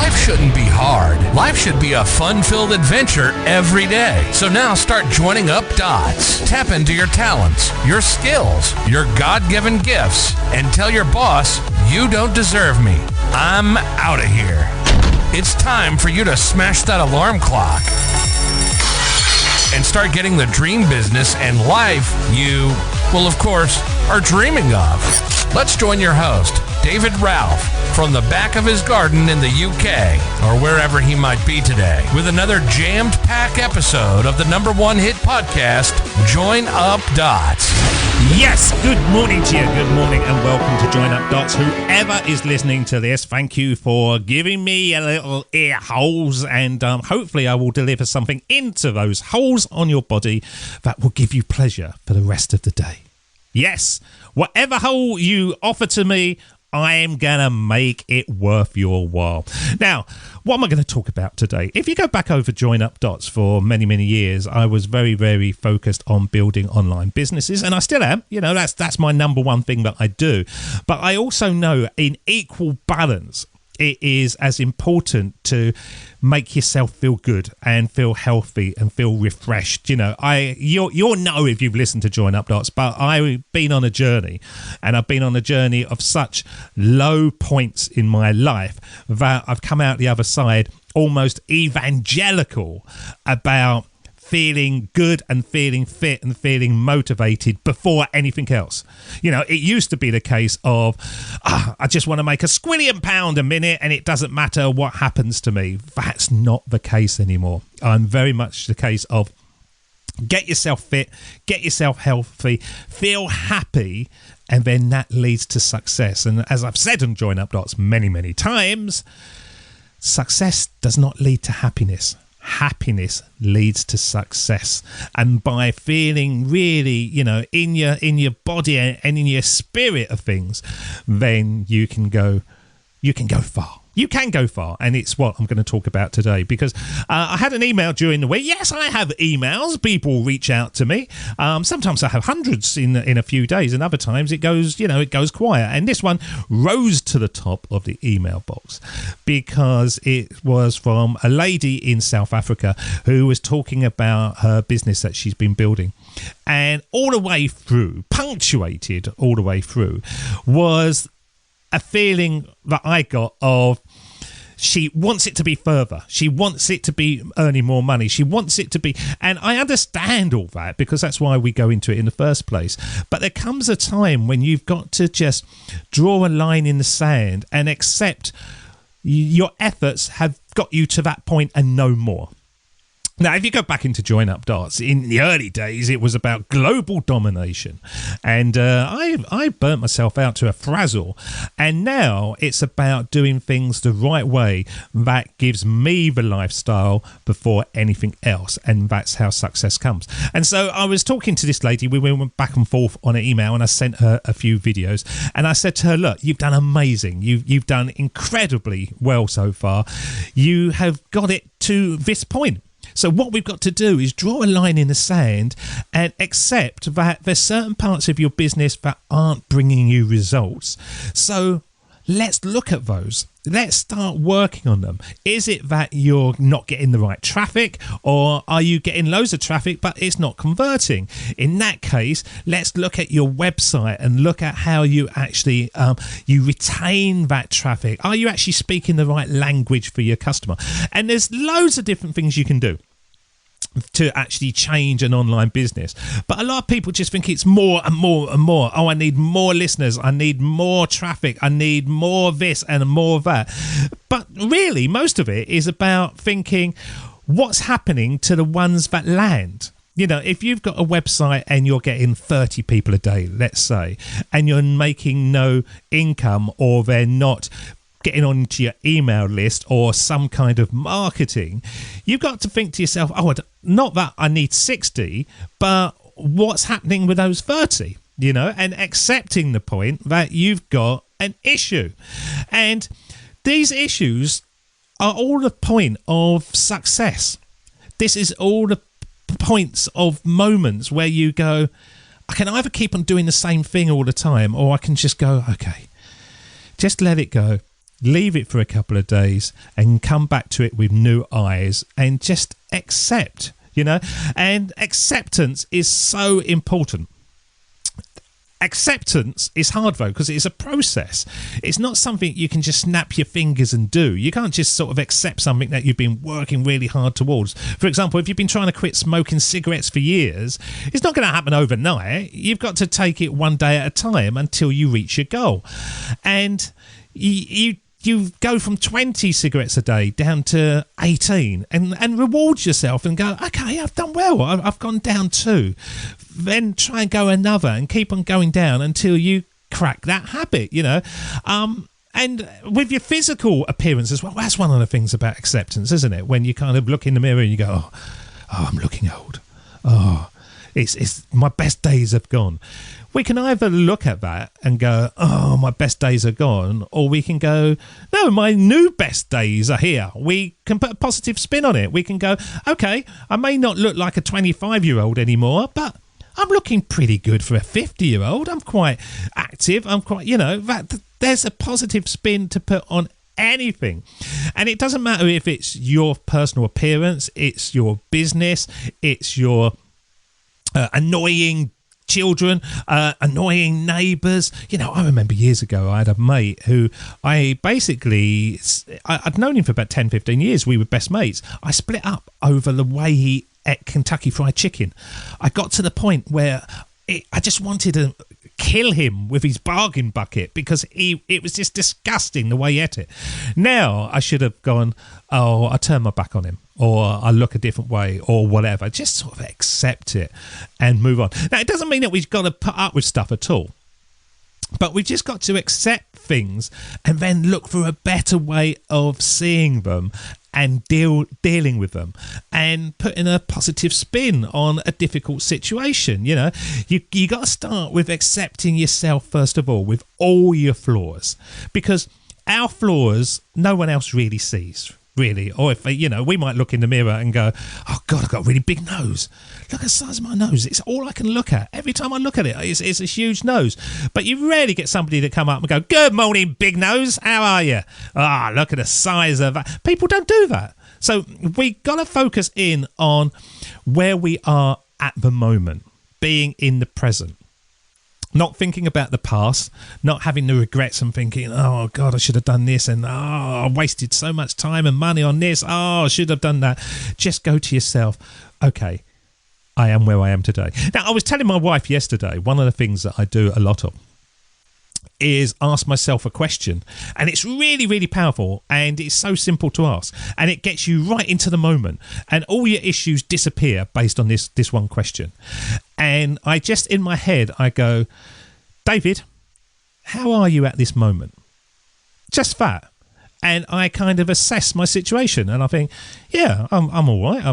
Life shouldn't be hard. Life should be a fun-filled adventure every day. So now start joining up dots. Tap into your talents, your skills, your God-given gifts, and tell your boss, you don't deserve me. I'm out of here. It's time for you to smash that alarm clock and start getting the dream business and life you, well, of course, are dreaming of. Let's join your host, David Ralph, from the back of his garden in the UK, or wherever he might be today, with another jammed-packed episode of the #1 hit podcast, Join Up Dots. Yes, good morning to you, good morning, and welcome to Join Up Dots. Whoever is listening to this, thank you for giving me a little ear holes, and hopefully I will deliver something into those holes on your body that will give you pleasure for the rest of the day. Yes, whatever hole you offer to me, I'm going to make it worth your while. Now, what am I going to talk about today? If you go back over Join Up Dots for many, many years, I was very, very focused on building online businesses, and I still am. You know, that's my #1 thing that I do. But I also know in equal balance, it is as important to make yourself feel good and feel healthy and feel refreshed. You know, you'll know if you've listened to Join Up Dots, but I've been on a journey, and I've been on a journey of such low points in my life that I've come out the other side almost evangelical about feeling good and feeling fit and feeling motivated before anything else. You know, it used to be the case of, I just want to make £1 squillion a minute and it doesn't matter what happens to me. That's not the case anymore. I'm very much the case of get yourself fit, get yourself healthy, feel happy, and then that leads to success. And as I've said on Join Up Dots many, many times, success does not lead to happiness. Happiness leads to success, and by feeling really, you know, in your body and in your spirit of things, then you can go far. You can go far, and it's what I'm going to talk about today, because I had an email during the week. Yes, I have emails. People reach out to me. Sometimes I have hundreds in a few days, and other times it goes quiet. And this one rose to the top of the email box because it was from a lady in South Africa who was talking about her business that she's been building. And all the way through, punctuated all the way through, was a feeling that I got of she wants it to be further. She wants it to be earning more money. She wants it to be, and I understand all that because that's why we go into it in the first place. But there comes a time when you've got to just draw a line in the sand and accept your efforts have got you to that point and no more. Now, if you go back into Join Up Dots, in the early days, it was about global domination. And I burnt myself out to a frazzle. And now it's about doing things the right way that gives me the lifestyle before anything else. And that's how success comes. And so I was talking to this lady. We went back and forth on an email, and I sent her a few videos. And I said to her, look, you've done amazing. You've done incredibly well so far. You have got it to this point. So what we've got to do is draw a line in the sand and accept that there's certain parts of your business that aren't bringing you results. So let's look at those. Let's start working on them. Is it that you're not getting the right traffic, or are you getting loads of traffic but it's not converting? In that case, let's look at your website and look at how you actually you retain that traffic. Are you actually speaking the right language for your customer? And there's loads of different things you can do to actually change an online business. But a lot of people just think it's more and more and more. Oh, I need more listeners. I need more traffic. I need more this and more of that. But really, most of it is about thinking what's happening to the ones that land. You know, if you've got a website and you're getting 30 people a day, let's say, and you're making no income, or they're not getting onto your email list or some kind of marketing, you've got to think to yourself, oh, not that I need 60, but what's happening with those 30, you know, and accepting the point that you've got an issue. And these issues are all the point of success. This is all the points of moments where you go, I can either keep on doing the same thing all the time, or I can just go, okay, just let it go. leave it for a couple of days and come back to it with new eyes and just accept, and acceptance is so important. Acceptance is hard though, because it's a process. It's not something you can just snap your fingers and do. You can't just sort of accept something that you've been working really hard towards. For example, if you've been trying to quit smoking cigarettes for years, it's not going to happen overnight. You've got to take it one day at a time until you reach your goal. And you go from 20 cigarettes a day down to 18 and reward yourself and go, okay, I've done well. I've gone down 2. Then try and go another and keep on going down until you crack that habit, and with your physical appearance as well. That's one of the things about acceptance, isn't it? When you kind of look in the mirror and you go, oh, I'm looking old. Oh, it's my best days have gone. We can either look at that and go, oh, my best days are gone, or we can go, no, my new best days are here. We can put a positive spin on it. We can go, okay, I may not look like a 25-year-old anymore, but I'm looking pretty good for a 50-year-old. I'm quite active. I'm quite, there's a positive spin to put on anything. And it doesn't matter if it's your personal appearance, it's your business, it's your annoying children, annoying neighbours. I remember years ago I had a mate who I'd known him for about 10-15 years. We were best mates. I split up over the way he ate Kentucky Fried Chicken. I got to the point where I just wanted to kill him with his bargain bucket because it was just disgusting the way he ate it. Now I should have gone, oh, I turn my back on him, or I look a different way, or whatever. Just sort of accept it and move on. Now, it doesn't mean that we've got to put up with stuff at all, but we've just got to accept things and then look for a better way of seeing them and dealing with them and putting a positive spin on a difficult situation. You got to start with accepting yourself first of all, with all your flaws, because our flaws no one else really sees. Really, or if we might look in the mirror and go, oh God, I've got a really big nose. Look at the size of my nose. It's all I can look at. Every time I look at it, it's a huge nose. But you rarely get somebody to come up and go, good morning, big nose. How are you? Ah, look at the size of that. People don't do that. So we got to focus in on where we are at the moment, being in the present. Not thinking about the past, not having the regrets and thinking, oh, God, I should have done this, and oh, I wasted so much time and money on this. Oh, I should have done that. Just go to yourself, okay, I am where I am today. Now, I was telling my wife yesterday, one of the things that I do a lot of is ask myself a question, and it's really, really powerful, and it's so simple to ask, and it gets you right into the moment, and all your issues disappear based on this one question. And I just, in my head, I go, David, how are you at this moment? Just that. And I kind of assess my situation, and I think, yeah, I'm all right.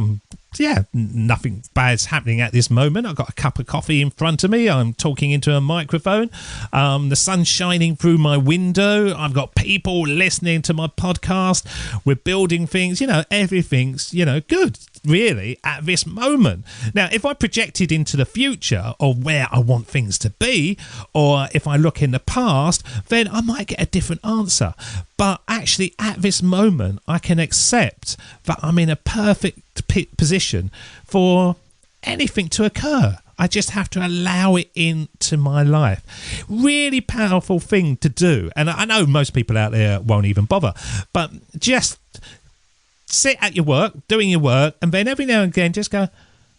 Nothing bad's happening at this moment. I've got a cup of coffee in front of me. I'm talking into a microphone. The sun's shining through my window. I've got people listening to my podcast. We're building things. Everything's, good, really, at this moment. Now, if I projected into the future of where I want things to be, or if I look in the past, then I might get a different answer. But actually, at this moment, I can accept that I'm in a perfect position for anything to occur. I just have to allow it into my life. Really powerful thing to do. And I know most people out there won't even bother, but just sit at your work, doing your work, and then every now and again just go,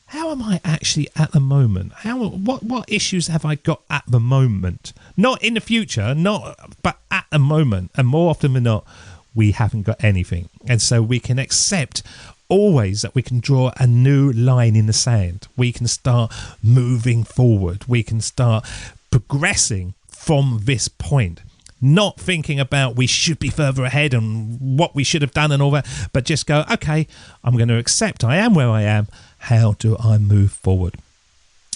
how am I actually at the moment? What issues have I got at the moment? Not in the future, but at the moment. And more often than not, we haven't got anything. And so we can accept always that we can draw a new line in the sand. We can start moving forward. We can start progressing from this point. Not thinking about we should be further ahead and what we should have done and all that, but just go, okay, I'm going to accept I am where I am. How do I move forward?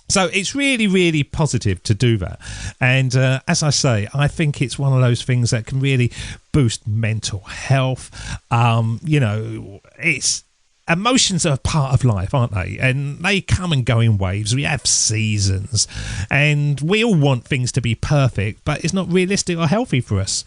So it's really, really positive to do that. And as I say, I think it's one of those things that can really boost mental health. emotions are a part of life, aren't they? And they come and go in waves. We have seasons, and we all want things to be perfect, but it's not realistic or healthy for us.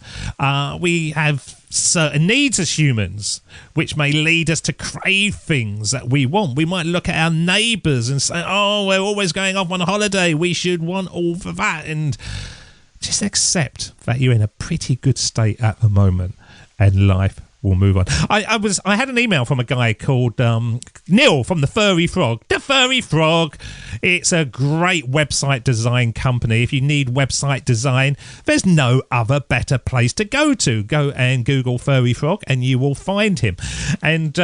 We have certain needs as humans, which may lead us to crave things that we want. We might look at our neighbours and say, oh, we're always going off on a holiday, we should want all for that. And just accept that you're in a pretty good state at the moment, and life will move on. I had an email from a guy called Neil from the Furry Frog. The Furry Frog. It's a great website design company. If you need website design, there's no other better place to go to. Go and Google Furry Frog and you will find him. And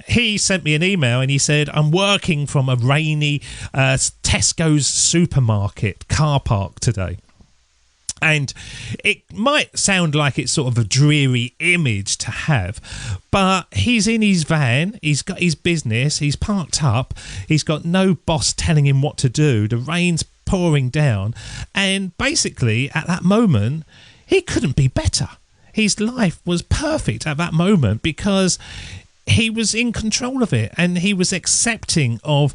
he sent me an email and he said, I'm working from a rainy Tesco's supermarket car park today. And it might sound like it's sort of a dreary image to have, but he's in his van, he's got his business, he's parked up, he's got no boss telling him what to do, the rain's pouring down, and basically at that moment, he couldn't be better. His life was perfect at that moment because he was in control of it, and he was accepting of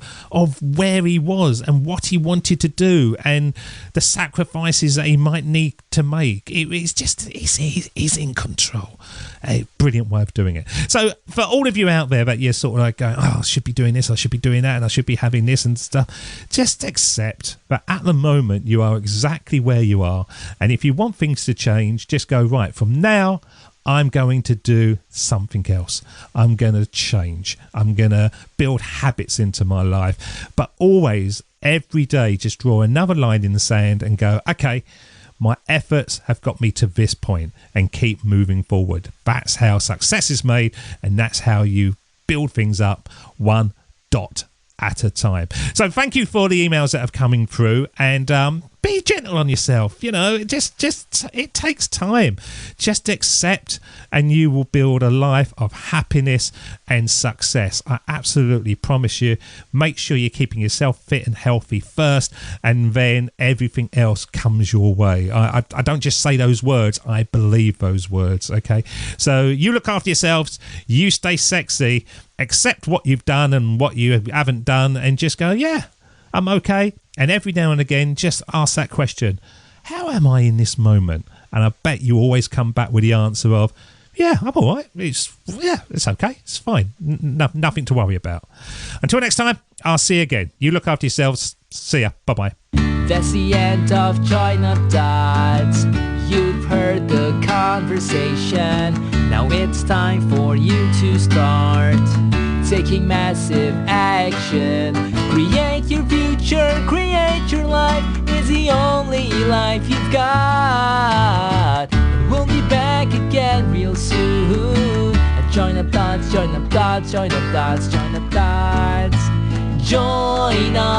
where he was and what he wanted to do and the sacrifices that he might need to make. It's just he's in control. A brilliant way of doing it. So for all of you out there that you're sort of like going, oh, I should be doing this, I should be doing that, and I should be having this and stuff, just accept that at the moment you are exactly where you are, and if you want things to change, just go, right, from now I'm going to do something else. I'm going to change. I'm going to build habits into my life. But always, every day, just draw another line in the sand and go, okay, my efforts have got me to this point, and keep moving forward. That's how success is made, and that's how you build things up one dot at a time. So thank you for the emails that have coming through, and be gentle on yourself. You know, it takes time. Just accept, and you will build a life of happiness and success. I absolutely promise you. Make sure you're keeping yourself fit and healthy first, and then everything else comes your way. I don't just say those words, I believe those words. Okay, so you look after yourselves, you stay sexy, accept what you've done and what you haven't done, and just go, yeah, I'm okay. And every now and again, just ask that question, how am I in this moment? And I bet you always come back with the answer of, yeah, I'm all right. It's okay. It's fine. Nothing to worry about. Until next time, I'll see you again. You look after yourselves. See ya. Bye-bye. That's the end of Join Up Dots. You've heard the conversation. Now it's time for you to start taking massive action. Create your future, create your life. It's the only life you've got. We'll be back again real soon. Join Up Dots, join up dots, join up dots, join up dots. Join up.